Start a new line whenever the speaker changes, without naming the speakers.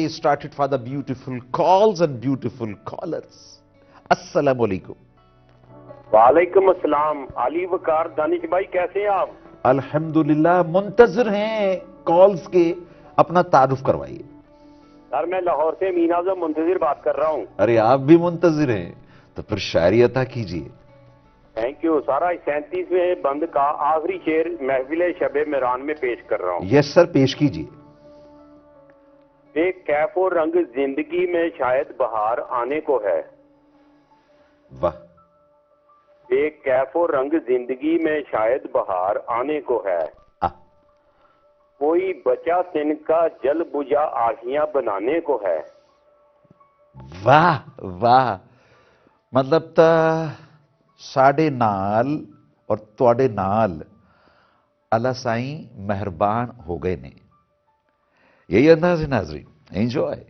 way started for the beautiful calls and beautiful callers. Assalamu alaikum.
वालेकुम अस्सलाम। अली वकार दानिश भाई, कैसे हैं आप?
अल्हम्दुलिल्लाह, मुंतजिर हैं कॉल्स के, अपना तारुफ करवाइए।
सर, मैं लाहौर से अमीन आजम मुंतजिर बात कर रहा हूँ।
अरे आप भी मुंतजिर हैं, तो फिर शायरी अता कीजिए।
Thank you. सारा 37वें बंद का आखिरी शेर महफिल शबे मेरान में पेश कर रहा हूँ।
यस सर, पेश कीजिए।
कैफो रंग जिंदगी में शायद बहार आने को है।
वाह।
कैफो रंग जिंदगी में शायद बहार आने को है। कोई बचा तिनका जल बुझा आशियां बनाने को है।
वाह वाह, मतलब ता साडे नाल और तुहाडे नाल अल्लाह साईं मेहरबान हो गए ने। यही अंदाज है नाज़रीन, एंजॉय।